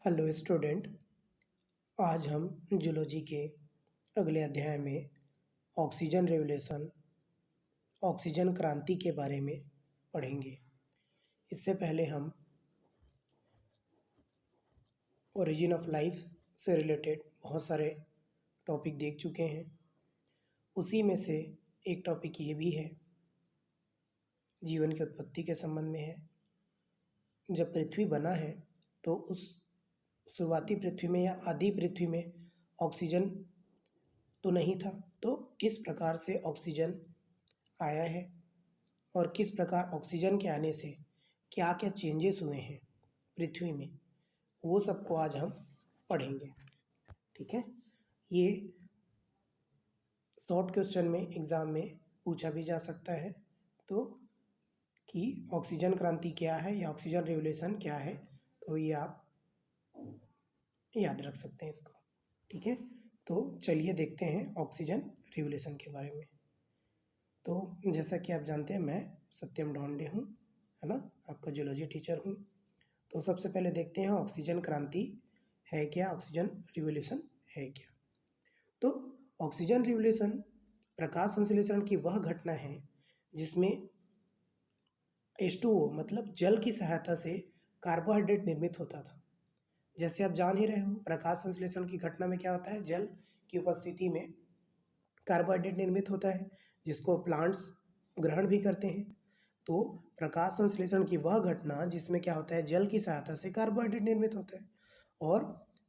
Hello student. आज हम zoology के अगले अध्याय में ऑक्सीजन रेवोल्यूशन, ऑक्सीजन क्रांति के बारे में पढ़ेंगे। इससे पहले हम ओरिजिन ऑफ लाइफ से रिलेटेड बहुत सारे टॉपिक देख चुके हैं। उसी में से एक टॉपिक ये भी है, जीवन की उत्पत्ति के संबंध में है। जब पृथ्वी बना है तो उस शुरुआती पृथ्वी में या आदि पृथ्वी में ऑक्सीजन तो नहीं था, तो किस प्रकार से ऑक्सीजन आया है और किस प्रकार ऑक्सीजन के आने से क्या क्या चेंजेस हुए हैं पृथ्वी में, वो सबको आज हम पढ़ेंगे। ठीक है, ये शॉर्ट क्वेश्चन में एग्ज़ाम में पूछा भी जा सकता है, तो कि ऑक्सीजन क्रांति क्या है या ऑक्सीजन रेवोल्यूशन क्या है, तो ये आप याद रख सकते हैं इसको। ठीक है, तो चलिए देखते हैं ऑक्सीजन रेवोल्यूशन के बारे में। तो जैसा कि आप जानते हैं, मैं सत्यम डोंडे हूँ, है ना, आपका जूलॉजी टीचर हूँ। तो सबसे पहले देखते हैं ऑक्सीजन क्रांति है क्या, ऑक्सीजन रिवोल्यूशन है क्या। तो ऑक्सीजन रिवोल्यूशन प्रकाश संश्लेषण की वह घटना है जिसमें H2O मतलब जल की सहायता से कार्बोहाइड्रेट निर्मित होता था। जैसे आप जान ही रहे हो, प्रकाश संश्लेषण की घटना में क्या होता है, जल की उपस्थिति में कार्बोहाइड्रेट निर्मित होता है जिसको प्लांट्स ग्रहण भी करते हैं। तो प्रकाश संश्लेषण की वह घटना जिसमें क्या होता है, जल की सहायता से कार्बोहाइड्रेट निर्मित होता है और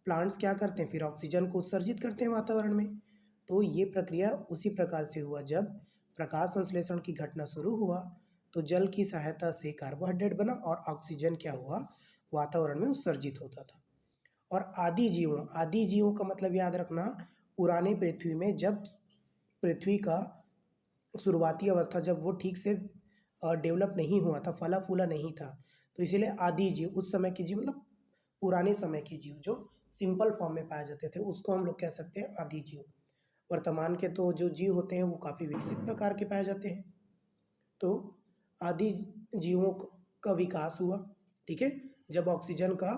प्लांट्स क्या करते हैं, फिर ऑक्सीजन को उत्सर्जित करते हैं वातावरण में। तो ये प्रक्रिया उसी प्रकार से हुआ, जब प्रकाश संश्लेषण की घटना शुरू हुआ तो जल की सहायता से कार्बोहाइड्रेट बना और ऑक्सीजन क्या हुआ, वातावरण में उत्सर्जित होता था। और आदि जीवों का मतलब याद रखना, पुराने पृथ्वी में जब पृथ्वी का शुरुआती अवस्था जब वो ठीक से डेवलप नहीं हुआ था, फला फूला नहीं था, तो इसीलिए आदि जीव, उस समय के जीव मतलब पुराने समय के जीव जो सिंपल फॉर्म में पाए जाते थे, उसको हम लोग कह सकते हैं आदि जीव। वर्तमान के तो जो जीव होते हैं वो काफ़ी विकसित प्रकार के पाए जाते हैं। तो आदि जीवों का विकास हुआ। ठीक है, जब ऑक्सीजन का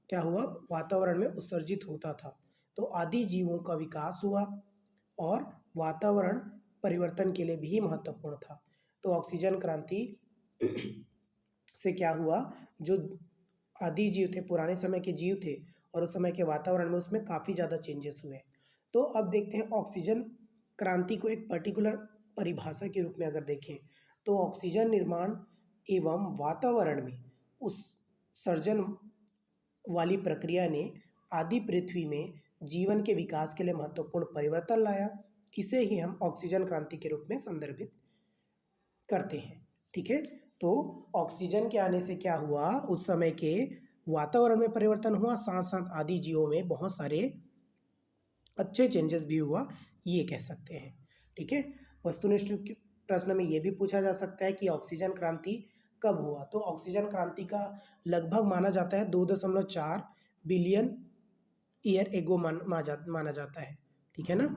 क्या हुआ, वातावरण में उत्सर्जित होता था, तो आदि जीवों का विकास हुआ और वातावरण परिवर्तन के लिए भी महत्वपूर्ण था। तो ऑक्सीजन क्रांति से क्या हुआ, जो आदि जीव थे, पुराने समय के जीव थे और उस समय के वातावरण में उसमें काफ़ी ज़्यादा चेंजेस हुए। तो अब देखते हैं ऑक्सीजन क्रांति को एक पर्टिकुलर परिभाषा के रूप में अगर देखें तो ऑक्सीजन निर्माण एवं वातावरण में उस सर्जन वाली प्रक्रिया ने आदि पृथ्वी में जीवन के विकास के लिए महत्वपूर्ण परिवर्तन लाया। इसे ही हम ऑक्सीजन क्रांति के रूप में संदर्भित करते हैं। ठीक है, तो ऑक्सीजन के आने से क्या हुआ, उस समय के वातावरण में परिवर्तन हुआ, साथ साथ आदि जीवों में बहुत सारे अच्छे चेंजेस भी हुआ, ये कह सकते हैं। ठीक है, वस्तुनिष्ठ प्रश्न में ये भी पूछा जा सकता है कि ऑक्सीजन क्रांति कब हुआ। तो ऑक्सीजन क्रांति का लगभग माना जाता है 2.4 बिलियन ईयर एगो माना जाता है। ठीक है ना,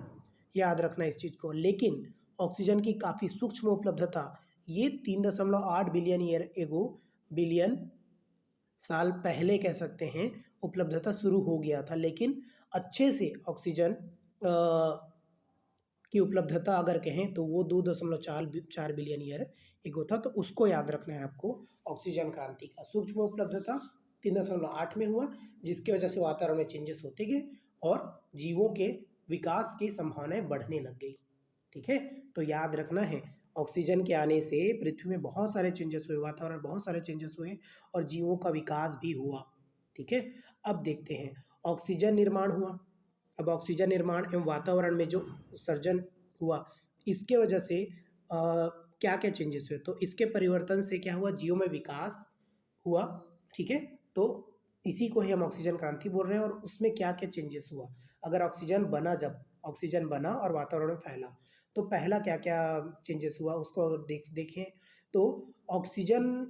याद रखना इस चीज़ को। लेकिन ऑक्सीजन की काफ़ी सूक्ष्म उपलब्धता ये 3.8 बिलियन ईयर एगो, बिलियन साल पहले कह सकते हैं, उपलब्धता शुरू हो गया था। लेकिन अच्छे से ऑक्सीजन की उपलब्धता अगर कहें तो वो 2.4 बिलियन ईयर एगो था। तो उसको याद रखना है आपको। ऑक्सीजन क्रांति का सूक्ष्म उपलब्धता 3.8 में हुआ, जिसकी वजह से वातावरण में चेंजेस होते गए और जीवों के विकास की संभावनाएं बढ़ने लग गई। ठीक है, तो याद रखना है, ऑक्सीजन के आने से पृथ्वी में बहुत सारे चेंजेस हुए, वातावरण में बहुत सारे चेंजेस हुए और जीवों का विकास भी हुआ। ठीक है, अब देखते हैं ऑक्सीजन निर्माण हुआ। अब ऑक्सीजन निर्माण एवं वातावरण में जो उत्सर्जन हुआ, इसके वजह से क्या क्या चेंजेस हुए, तो इसके परिवर्तन से क्या हुआ, जीवों में विकास हुआ। ठीक है, तो इसी को ही हम ऑक्सीजन क्रांति बोल रहे हैं। और उसमें क्या क्या चेंजेस हुआ, अगर ऑक्सीजन बना, जब ऑक्सीजन बना और वातावरण में फैला, तो पहला क्या क्या चेंजेस हुआ उसको अगर देखें तो ऑक्सीजन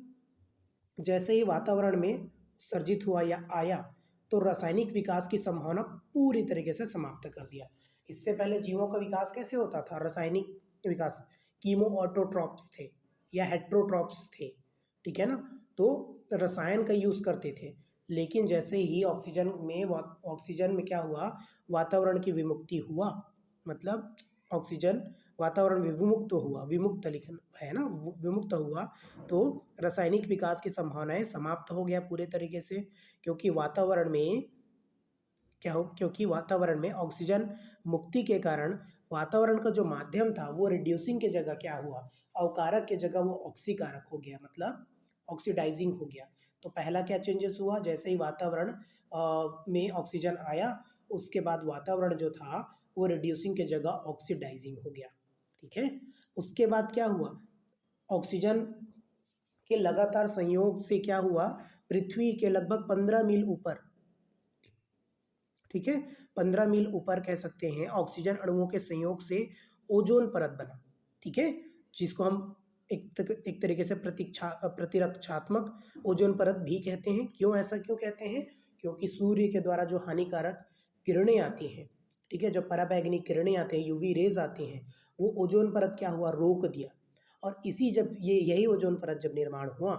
जैसे ही वातावरण में उत्सर्जित हुआ या आया तो रासायनिक विकास की संभावना पूरी तरीके से समाप्त कर दिया। इससे पहले जीवों का विकास कैसे होता था, रासायनिक विकास, कीमो ऑटोट्रॉप्स थे या हेट्रोट्रॉप्स थे। ठीक है ना, तो रसायन का यूज़ करते थे। लेकिन जैसे ही ऑक्सीजन में क्या हुआ, वातावरण की विमुक्ति हुआ, मतलब ऑक्सीजन वातावरण विमुक्त हुआ, विमुक्त लिखना है ना, विमुक्त हुआ, तो रासायनिक विकास की संभावनाएं समाप्त हो गया पूरे तरीके से, क्योंकि वातावरण में क्योंकि वातावरण में ऑक्सीजन मुक्ति के कारण वातावरण का जो माध्यम था वो रिड्यूसिंग के जगह क्या हुआ, अवकारक के जगह वो ऑक्सीकारक हो गया, मतलब ऑक्सीडाइजिंग हो गया। तो पहला क्या चेंजेस हुआ, जैसे ही वातावरण में ऑक्सीजन आया, उसके बाद वातावरण जो था वो रिड्यूसिंग के जगह ऑक्सीडाइजिंग हो गया। ठीक है, उसके बाद क्या हुआ, ऑक्सीजन के लगातार संयोग से क्या हुआ, पृथ्वी के लगभग 15 मील ऊपर, ठीक है, 15 मील ऊपर कह सकते हैं, ऑक्सीजन अणुओं के संयोग से ओजोन परत बना। ठीक है, जिसको हम एक तरीके से प्रतिरक्षात्मक ओजोन परत भी कहते हैं। क्यों, ऐसा क्यों कहते हैं, क्योंकि सूर्य के द्वारा जो हानिकारक किरणें आती हैं, ठीक है, जो पराबैंगनी किरणें आती हैं, यूवी रेज आती हैं, वो ओजोन परत क्या हुआ, रोक दिया। और इसी जब यही ओजोन परत जब निर्माण हुआ,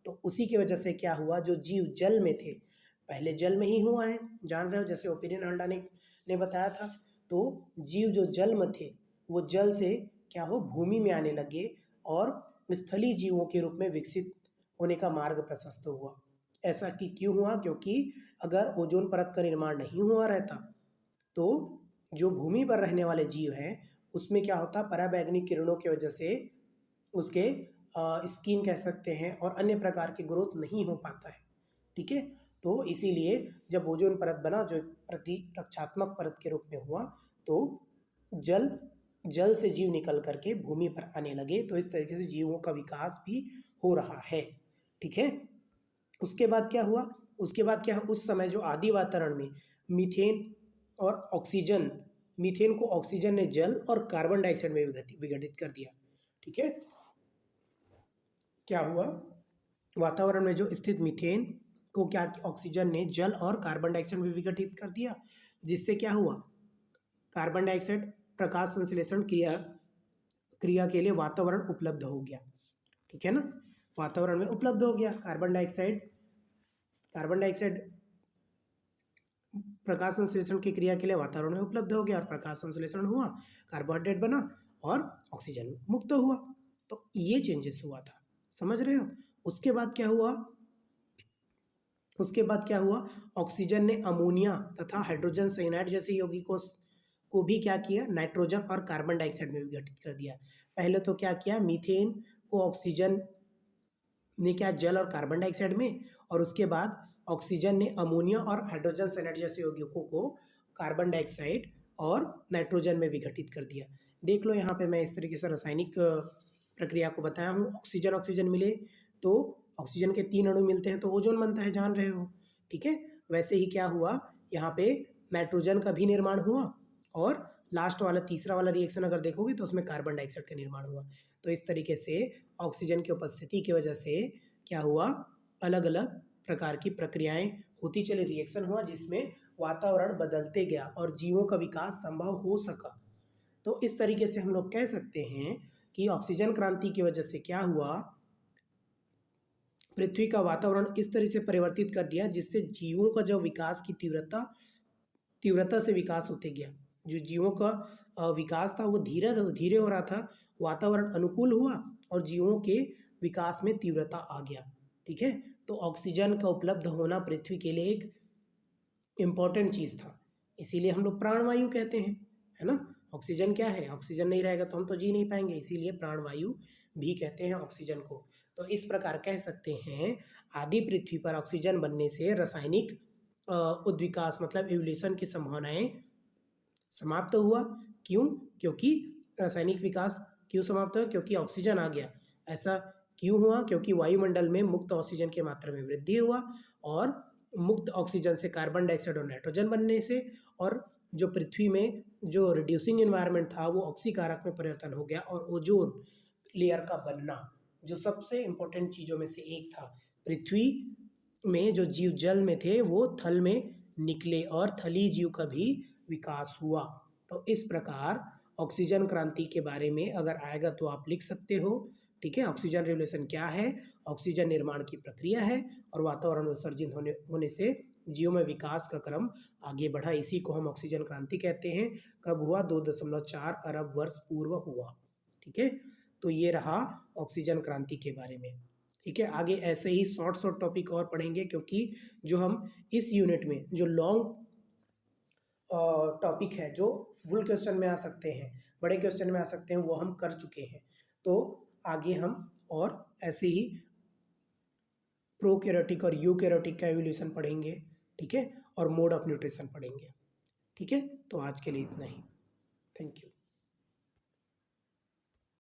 तो उसी की वजह से क्या हुआ, जो जीव जल में थे, पहले जल में ही हुआ है, जान रहे हो, जैसे ओपिनियन हल्डा ने बताया था, तो जीव जो जल में थे वो जल से क्या हो, भूमि में आने लगे और स्थलीय जीवों के रूप में विकसित होने का मार्ग प्रशस्त हुआ। ऐसा कि क्यों हुआ, क्योंकि अगर ओजोन परत का निर्माण नहीं हुआ रहता तो जो भूमि पर रहने वाले जीव हैं उसमें क्या होता, पराबैंगनी किरणों की वजह से उसके स्किन कह सकते हैं और अन्य प्रकार की ग्रोथ नहीं हो पाता है। ठीक है, तो इसीलिए जब ओजोन परत बना, जो प्रतिरक्षात्मक परत के रूप में हुआ, तो जल से जीव निकल करके भूमि पर आने लगे, तो इस तरीके से जीवों का विकास भी हो रहा है। ठीक है, उसके बाद क्या हुआ, उस समय जो आदि वातावरण में मीथेन और ऑक्सीजन, मीथेन को ऑक्सीजन ने जल और कार्बन डाइऑक्साइड में विघटित कर दिया। ठीक है, क्या हुआ, वातावरण में जो स्थित मीथेन को क्या ऑक्सीजन ने जल और कार्बन डाइऑक्साइड में विघटित कर दिया, जिससे क्या हुआ, कार्बन डाइऑक्साइड प्रकाश संश्लेषण क्रिया के लिए वातावरण उपलब्ध हो गया। ठीक है ना, वातावरण में उपलब्ध हो गया कार्बन डाइऑक्साइड प्रकाश संश्लेषण की क्रिया के लिए वातावरण में उपलब्ध हो गया और प्रकाश संश्लेषण हुआ, कार्बोहाइड्रेट बना और ऑक्सीजन मुक्त हुआ। तो ये चेंजेस हुआ था, समझ रहे हो। उसके बाद क्या हुआ, ऑक्सीजन ने अमोनिया तथा हाइड्रोजन साइनाइड जैसे यौगिकों को भी क्या किया, नाइट्रोजन और कार्बन डाइऑक्साइड में विघटित कर दिया। पहले तो क्या किया, मीथेन को ऑक्सीजन ने क्या, जल और कार्बन डाइऑक्साइड में, और उसके बाद ऑक्सीजन ने अमोनिया और हाइड्रोजन साइनाइड जैसे यौगिकों को कार्बन डाइऑक्साइड और नाइट्रोजन में विघटित कर दिया। देख लो यहाँ पे मैं इस तरीके से रासायनिक प्रक्रिया को बताया हूँ। ऑक्सीजन मिले तो ऑक्सीजन के 3 अणु मिलते हैं तो ओजोन बनता है, जान रहे हो। ठीक है, वैसे ही क्या हुआ, यहाँ पे नाइट्रोजन का भी निर्माण हुआ और लास्ट वाला तीसरा वाला रिएक्शन अगर देखोगे तो उसमें कार्बन डाइऑक्साइड का निर्माण हुआ। तो इस तरीके से ऑक्सीजन की उपस्थिति की वजह से क्या हुआ, अलग अलग प्रकार की प्रक्रियाएं होती चली, रिएक्शन हुआ जिसमें वातावरण बदलते गया और जीवों का विकास संभव हो सका। तो इस तरीके से हम लोग कह सकते हैं कि ऑक्सीजन क्रांति की वजह से क्या हुआ, पृथ्वी का वातावरण इस तरह से परिवर्तित कर दिया जिससे जीवों का जो विकास की तीव्रता से विकास होते गया। जो जीवों का विकास था वो धीरे धीरे हो रहा था, वातावरण अनुकूल हुआ और जीवों के विकास में तीव्रता आ गया। ठीक है, तो ऑक्सीजन का उपलब्ध होना पृथ्वी के लिए एक इम्पॉर्टेंट चीज़ था, इसीलिए हम लोग प्राणवायु कहते हैं, है ना। ऑक्सीजन क्या है, ऑक्सीजन नहीं रहेगा तो हम तो जी नहीं पाएंगे, इसीलिए प्राणवायु भी कहते हैं ऑक्सीजन को। तो इस प्रकार कह सकते हैं आदि पृथ्वी पर ऑक्सीजन बनने से रासायनिक उद्विकास मतलब इवोल्यूशन की संभावनाएं समाप्त हुआ। क्यों, क्योंकि रासायनिक विकास क्यों समाप्त हुआ, क्योंकि ऑक्सीजन आ गया। ऐसा क्यों हुआ, क्योंकि वायुमंडल में मुक्त ऑक्सीजन की मात्रा में वृद्धि हुआ और मुक्त ऑक्सीजन से कार्बन डाइऑक्साइड और नाइट्रोजन बनने से, और जो पृथ्वी में जो रिड्यूसिंग एनवायरनमेंट था वो ऑक्सीकारक में परिवर्तन हो गया और ओजोन लेयर का बनना जो सबसे इम्पोर्टेंट चीज़ों में से एक था। पृथ्वी में जो जीव जल में थे वो थल में निकले और थलीय जीव का भी विकास हुआ। तो इस प्रकार ऑक्सीजन क्रांति के बारे में अगर आएगा तो आप लिख सकते हो। ठीक है, ऑक्सीजन रेवोल्यूशन क्या है, ऑक्सीजन निर्माण की प्रक्रिया है और वातावरण उत्सर्जित होने से जीवों में विकास का क्रम आगे बढ़ा, इसी को हम ऑक्सीजन क्रांति कहते हैं। कब हुआ? 2.4 अरब वर्ष पूर्व हुआ। ठीक है, तो ये रहा ऑक्सीजन क्रांति के बारे में। ठीक है, आगे ऐसे ही शॉर्ट शॉर्ट टॉपिक और पढ़ेंगे, क्योंकि जो हम इस यूनिट में जो लॉन्ग टॉपिक है, जो फुल क्वेश्चन में आ सकते हैं, बड़े क्वेश्चन में आ सकते हैं, वो हम कर चुके हैं। तो आगे हम और ऐसे ही प्रोकैरियोटिक और यूकैरियोटिक का एवोल्यूशन पढ़ेंगे। ठीक है, और मोड ऑफ न्यूट्रिशन पढ़ेंगे। ठीक है, तो आज के लिए इतना ही। Thank you.